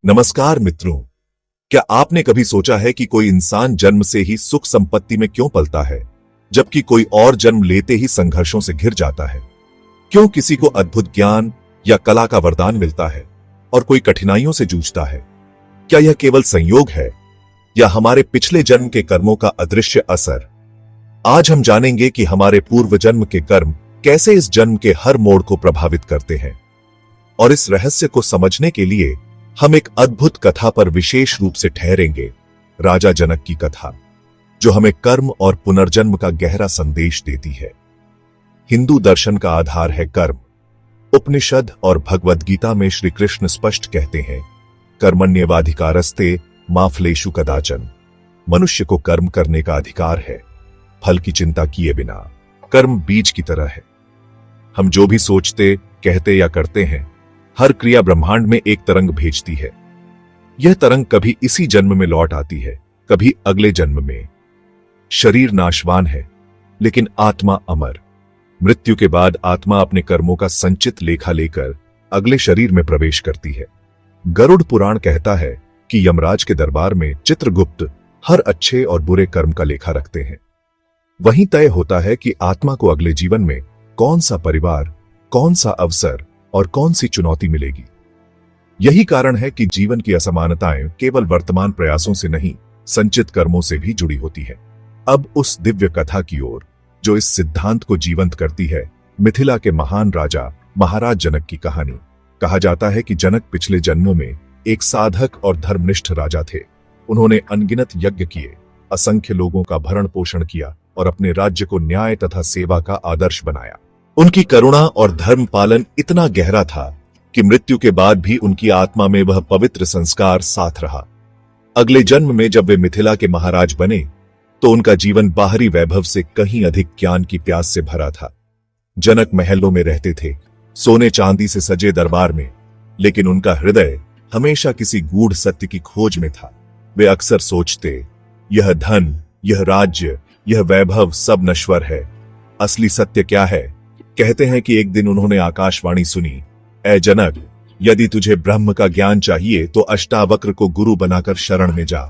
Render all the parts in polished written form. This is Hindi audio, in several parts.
नमस्कार मित्रों, क्या आपने कभी सोचा है कि कोई इंसान जन्म से ही सुख संपत्ति में क्यों पलता है, जबकि कोई और जन्म लेते ही संघर्षों से घिर जाता है? क्यों किसी को अद्भुत ज्ञान या कला का वरदान मिलता है और कोई कठिनाइयों से जूझता है? क्या यह केवल संयोग है या हमारे पिछले जन्म के कर्मों का अदृश्य असर? आज हम जानेंगे कि हमारे पूर्व जन्म के कर्म कैसे इस जन्म के हर मोड़ को प्रभावित करते हैं। और इस रहस्य को समझने के लिए हम एक अद्भुत कथा पर विशेष रूप से ठहरेंगे, राजा जनक की कथा, जो हमें कर्म और पुनर्जन्म का गहरा संदेश देती है। हिंदू दर्शन का आधार है कर्म। उपनिषद और भगवद गीता में श्री कृष्ण स्पष्ट कहते हैं, कर्मण्येवाधिकारस्ते मा फलेषु कदाचन। मनुष्य को कर्म करने का अधिकार है, फल की चिंता किए बिना। कर्म बीज की तरह है। हम जो भी सोचते, कहते या करते हैं, हर क्रिया ब्रह्मांड में एक तरंग भेजती है। यह तरंग कभी इसी जन्म में लौट आती है, कभी अगले जन्म में। शरीर नाशवान है, लेकिन आत्मा अमर। मृत्यु के बाद आत्मा अपने कर्मों का संचित लेखा लेकर अगले शरीर में प्रवेश करती है। गरुड़ पुराण कहता है कि यमराज के दरबार में चित्रगुप्त हर अच्छे और बुरे कर्म का लेखा रखते हैं। वहीं तय होता है कि आत्मा को अगले जीवन में कौन सा परिवार, कौन सा अवसर और कौन सी चुनौती मिलेगी। यही कारण है कि जीवन की असमानताएं केवल वर्तमान प्रयासों से नहीं, संचित कर्मों से भी जुड़ी होती है। अब उस दिव्य कथा की ओर जो इस सिद्धांत को जीवंत करती है, मिथिला के महान राजा महाराज जनक की कहानी। कहा जाता है कि जनक पिछले जन्मों में एक साधक और धर्मनिष्ठ राजा थे। उन्होंने अनगिनत यज्ञ किए, असंख्य लोगों का भरण पोषण किया और अपने राज्य को न्याय तथा सेवा का आदर्श बनाया। उनकी करुणा और धर्म पालन इतना गहरा था कि मृत्यु के बाद भी उनकी आत्मा में वह पवित्र संस्कार साथ रहा। अगले जन्म में जब वे मिथिला के महाराज बने, तो उनका जीवन बाहरी वैभव से कहीं अधिक ज्ञान की प्यास से भरा था। जनक महलों में रहते थे, सोने चांदी से सजे दरबार में, लेकिन उनका हृदय हमेशा किसी गूढ़ सत्य की खोज में था। वे अक्सर सोचते, यह धन, यह राज्य, यह वैभव सब नश्वर है, असली सत्य क्या है? कहते हैं कि एक दिन उन्होंने आकाशवाणी सुनी, ऐ जनक, यदि तुझे ब्रह्म का ज्ञान चाहिए तो अष्टावक्र को गुरु बनाकर शरण में जा।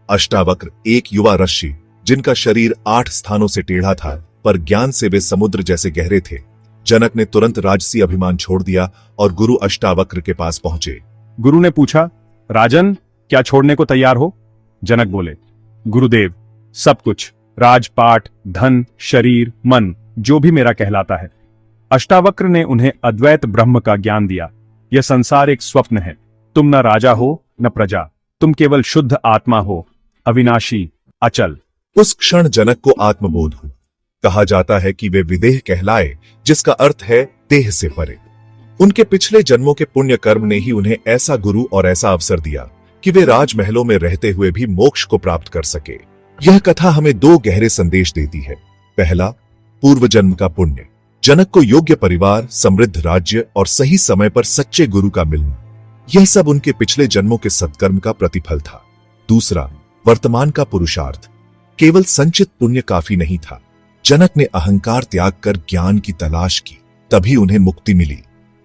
अष्टावक्र एक युवा ऋषि, जिनका शरीर 8 स्थानों से टेढ़ा था, पर ज्ञान से वे समुद्र जैसे गहरे थे। जनक ने तुरंत राजसी अभिमान छोड़ दिया और गुरु अष्टावक्र के पास पहुंचे। गुरु ने पूछा, राजन, क्या छोड़ने को तैयार हो? जनक बोले, गुरुदेव, सब कुछ, राजपाट, धन, शरीर, मन, जो भी मेरा कहलाता है। अष्टावक्र ने उन्हें अद्वैत ब्रह्म का ज्ञान दिया। यह संसार एक स्वप्न है। तुम न राजा हो न प्रजा, तुम केवल शुद्ध आत्मा हो, अविनाशी, अचल। उस क्षण जनक को आत्मबोध हुआ। कहा जाता है कि वे विदेह कहलाए, जिसका अर्थ है देह से परे। उनके पिछले जन्मों के पुण्य कर्म ने ही उन्हें ऐसा गुरु और ऐसा अवसर दिया कि वे राजमहलों में रहते हुए भी मोक्ष को प्राप्त कर सके। यह कथा हमें 2 गहरे संदेश देती है। पहला, पूर्व जन्म का पुण्य। जनक को योग्य परिवार, समृद्ध राज्य और सही समय पर सच्चे गुरु का मिलना, यह सब उनके पिछले जन्मों के सत्कर्म का प्रतिफल था। दूसरा, वर्तमान का पुरुषार्थ। केवल संचित पुण्य काफी नहीं था। जनक ने अहंकार त्याग कर ज्ञान की तलाश की, तभी उन्हें मुक्ति मिली।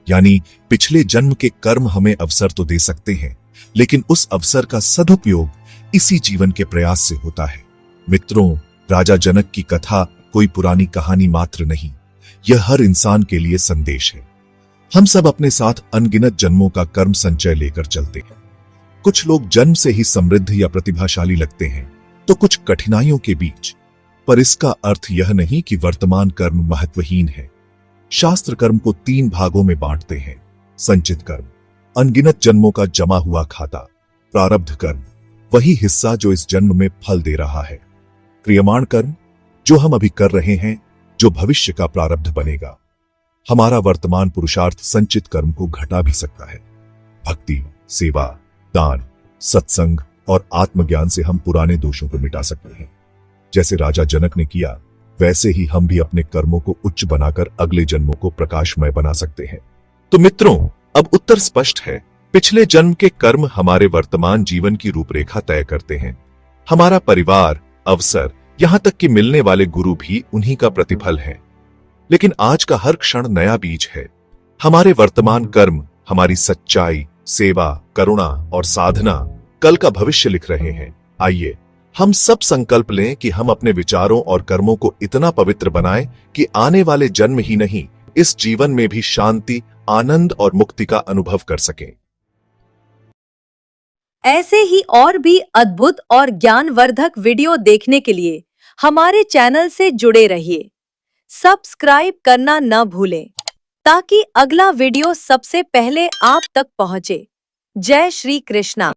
यानी पिछले जन्म के कर्म हमें अवसर तो दे सकते हैं, लेकिन उस अवसर का सदुपयोग इसी जीवन के प्रयास से होता है। मित्रों, राजा जनक की कथा कोई पुरानी कहानी मात्र नहीं, यह हर इंसान के लिए संदेश है। हम सब अपने साथ अनगिनत जन्मों का कर्म संचय लेकर चलते हैं। कुछ लोग जन्म से ही समृद्ध या प्रतिभाशाली लगते हैं, तो कुछ कठिनाइयों के बीच। पर इसका अर्थ यह नहीं कि वर्तमान कर्म महत्वहीन है। शास्त्र कर्म को 3 भागों में बांटते हैं। संचित कर्म, अनगिनत जन्मों का जमा हुआ खाता। प्रारब्ध कर्म, वही हिस्सा जो इस जन्म में फल दे रहा है। क्रियमाण कर्म, जो हम अभी कर रहे हैं, जो भविष्य का प्रारब्ध बनेगा। हमारा वर्तमान पुरुषार्थ संचित कर्म को घटा भी सकता है। भक्ति, सेवा, दान, सत्संग और आत्मज्ञान से हम पुराने दोषों को मिटा सकते हैं। जैसे राजा जनक ने किया, वैसे ही हम भी अपने कर्मों को उच्च बनाकर अगले जन्मों को प्रकाशमय बना सकते हैं। तो मित्रों, अब उत्तर स्पष्ट है। पिछले जन्म के कर्म हमारे वर्तमान जीवन की रूपरेखा तय करते हैं। हमारा परिवार, अवसर, यहां तक कि मिलने वाले गुरु भी उन्हीं का प्रतिफल है। लेकिन आज का हर क्षण नया बीज है। हमारे वर्तमान कर्म हमारी सच्चाई, सेवा, करुणा और साधना कल का भविष्य लिख रहे हैं। आइए हम सब संकल्प लें कि हम अपने विचारों और कर्मों को इतना पवित्र बनाएं कि आने वाले जन्म ही नहीं, इस जीवन में भी शांति, आनंद और मुक्ति का अनुभव कर सकें। ऐसे ही और भी अद्भुत और ज्ञानवर्धक वीडियो देखने के लिए हमारे चैनल से जुड़े रहिए। सब्सक्राइब करना न भूलें ताकि अगला वीडियो सबसे पहले आप तक पहुंचे। जय श्री कृष्णा।